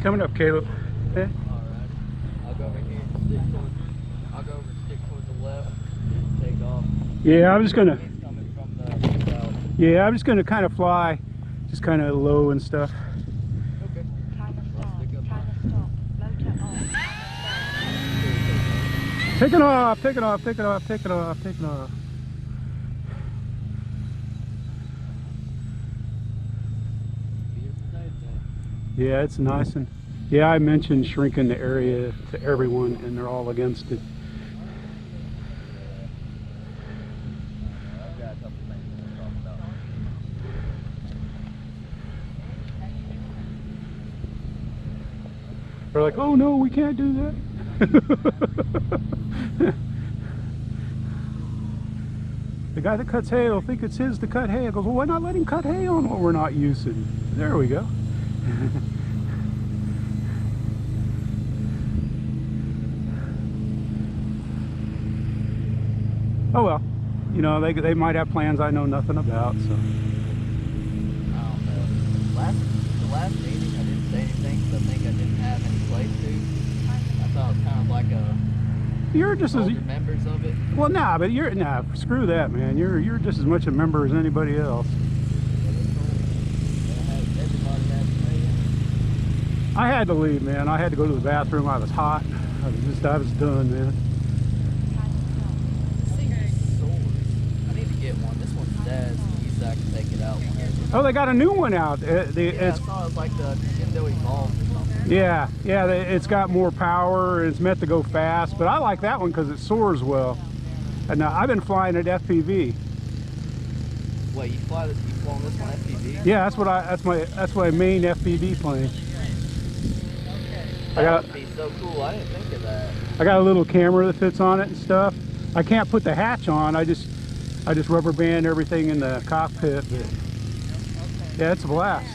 Coming up, Caleb. Yeah. I'll go over here and stick towards. I'll go over and stick towards the left and take off. Yeah, I'm just gonna. He's coming from the south. Yeah, I'm just gonna kind of fly, just kind of low and stuff. Okay. Taking off, taking off, taking off, taking off, taking off. Yeah, it's nice. And yeah, I mentioned shrinking the area to everyone and they're all against it. I've got a couple things to talk about. They're like, oh no, we can't do that. The guy that cuts hay will think it's his to cut hay. I goes, well, why not let him cut hay on what we're not using? There we go. Oh well, you know, they might have plans I know nothing about, so. I don't know. The last meeting I didn't say anything because I think I didn't have any place to. I thought it was kind of like a You're just as older members of it. well, nah, but you're nah. Screw that, man. You're just as much a member as anybody else. I had to leave, man. I had to go to the bathroom. I was hot. I was done, man. I need to get one. This one's Dad's. He said I can take it out whenever. Oh, they got a new one out. Yeah, I saw it was like the Conscendo Evolved or something. Yeah, it's got more power and it's meant to go fast, but I like that one because it soars well. And I've been flying at FPV. Wait, you flown this one FPV? Yeah, that's my main FPV plane. That would be so cool. I didn't think of that. I got a little camera that fits on it and stuff. I can't put the hatch on. I just rubber band everything in the cockpit. But yeah, it's a blast.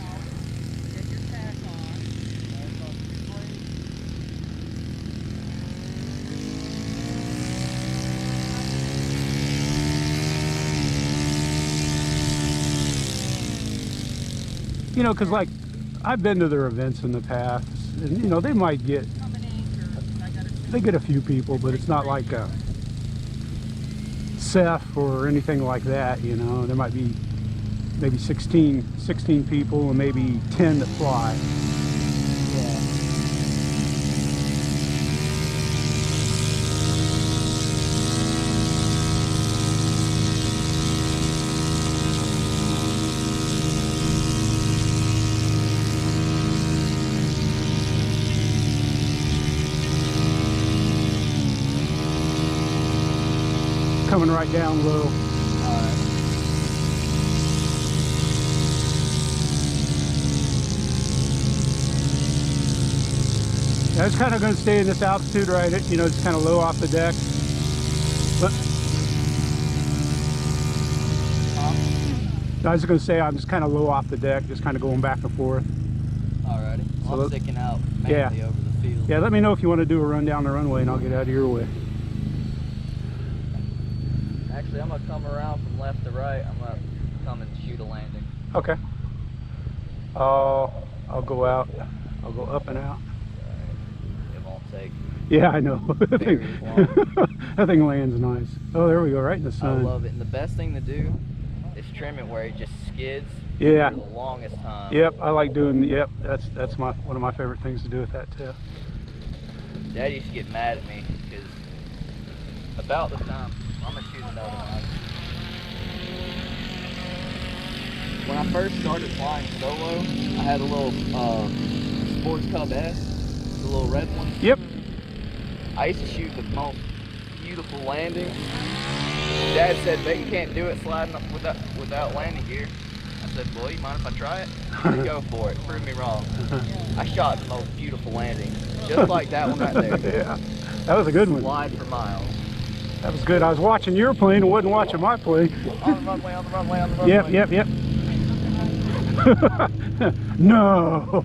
You know, because like I've been to their events in the past, and you know they might get a few people, but it's not like a Ceph or anything like that. You know, there might be maybe 16 people and maybe 10 that fly. Yeah. Coming right down low. Alright. I was kind of going to stay in this altitude, right? You know, it's kind of low off the deck. But I was going to say I'm just kind of low off the deck, just kind of going back and forth. Alrighty. So I'm sticking out mainly over the field. Yeah, let me know if you want to do a run down the runway and I'll get out of your way. Actually, I'm going to come around from left to right. I'm going to come and shoot a landing. Okay. I'll go out. I'll go up and out. It won't take. Yeah, I know. Very long. That thing lands nice. Oh, there we go, right in the I sun. love it. And the best thing to do is trim it where it just skids Yeah. for the longest time. Yep, I like doing. Yep, that's one of my favorite things to do with that too. Dad used to get mad at me because about the time I'm gonna shoot another one. When I first started flying solo, I had a little Sports Cub S, the little red one. Yep. I used to shoot the most beautiful landings. Dad said, "Bet you can't do it sliding up without landing gear." I said, "Well, you mind if I try it?" He said, "Go for it. Prove me wrong." I shot the most beautiful landing, just like that one right there. Yeah, that was a good one. Slide for miles. That was good. I was watching your plane and wasn't watching my plane. On the runway, on the runway, on the runway. Yep. No.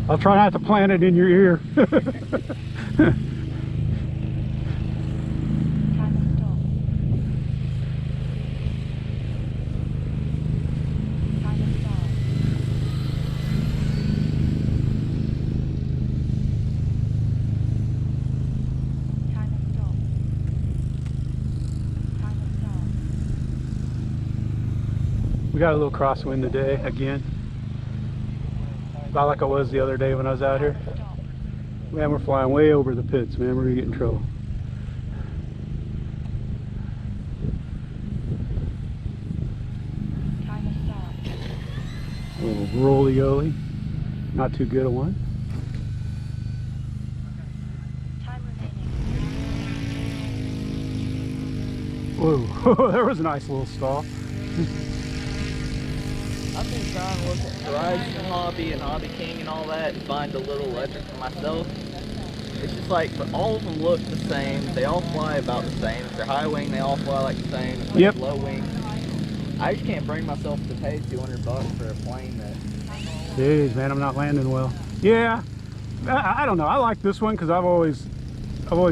I'll try not to plant it in your ear. We got a little crosswind today again. About like I was the other day when I was out here. Man, we're flying way over the pits, man. We're gonna get in trouble. A little roly-oly. Not too good a one. Whoa, there was a nice little stall. I've been trying to look at Horizon Hobby and Hobby King and all that and find a little electric for myself. It's just like, but all of them look the same. They all fly about the same. If they're high wing, they all fly like the same. If they're low wing, I just can't bring myself to pay $200 for a plane that. Jeez, man, I'm not landing well. Yeah, I don't know. I like this one because I've always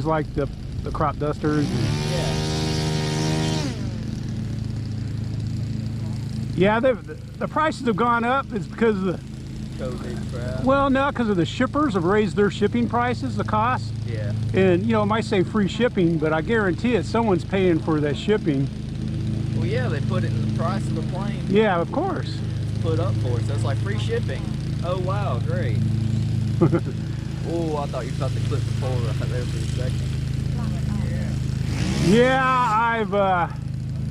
liked the crop dusters. Yeah, the prices have gone up. It's because of the COVID crap. Well, no, because of the shippers have raised their shipping prices, the cost. Yeah. And you know, it might say free shipping, but I guarantee it, someone's paying for that shipping. Well, yeah, they put it in the price of the plane. Yeah, of course. Put up for it, so it's like free shipping. Oh wow, great. Oh, I thought you cut the clip before right there for a second. Yeah,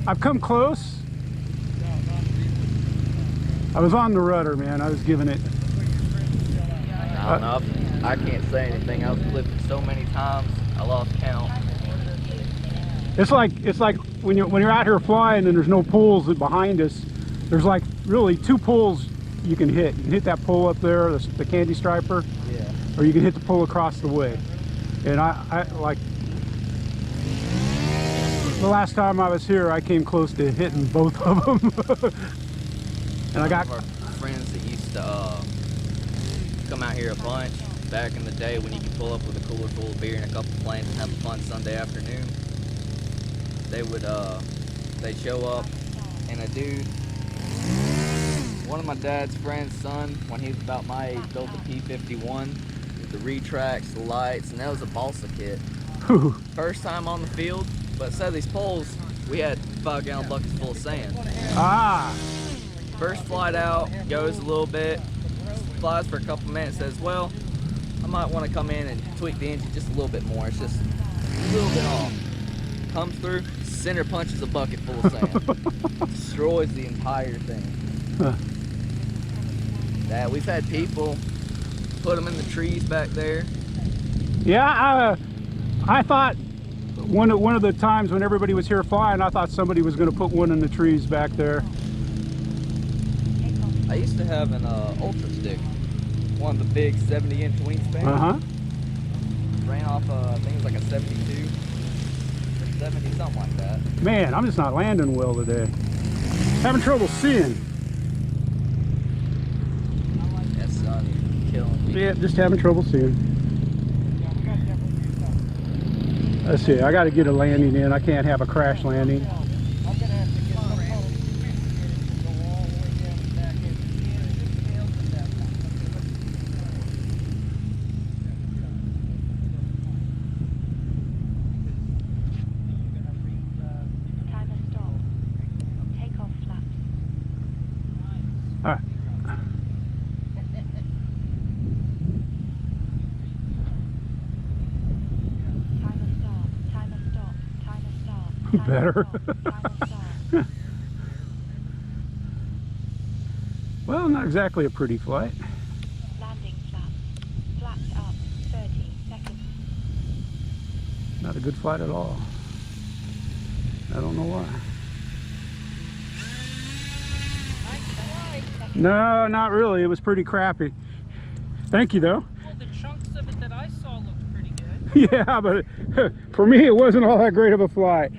I've come close. I was on the rudder, man. I was giving it. I don't know. I can't say anything. I was flipping so many times, I lost count. It's like when you're out here flying and there's no poles behind us. There's like really two poles you can hit. You can hit that pole up there, the candy striper, yeah, or you can hit the pole across the way. And I like the last time I was here, I came close to hitting both of them. And I got our friends that used to come out here a bunch back in the day when you could pull up with a cooler full of beer and a couple planes and have a fun Sunday afternoon. They would they'd show up, and a dude, one of my dad's friend's son, when he was about my age, built a P-51 with the retracts, the lights, and that was a balsa kit. First time on the field, but instead of these poles, we had 5-gallon buckets full of sand. Ah. First flight out, goes a little bit, flies for a couple minutes, says, well, I might want to come in and tweak the engine just a little bit more. It's just a little bit off. Comes through, center punches a bucket full of sand. Destroys the entire thing. Huh. That we've had people put them in the trees back there. Yeah, I thought one of the times when everybody was here flying, I thought somebody was going to put one in the trees back there. I used to have an Ultra Stick, one of the big 70-inch wingspans. Ran off, I think it was like a 72 or 70, something like that. Man, I'm just not landing well today. Having trouble seeing. That sun killing me. Yeah, just having trouble seeing. Let's see, I got to get a landing in. I can't have a crash landing. All right. Better. Well, not exactly a pretty flight. Landing flaps. Flaps up 30 seconds. Not a good flight at all. I don't know why. No, not really. It was pretty crappy. Thank you, though. Well, the chunks of it that I saw looked pretty good. Yeah, but for me, it wasn't all that great of a flight.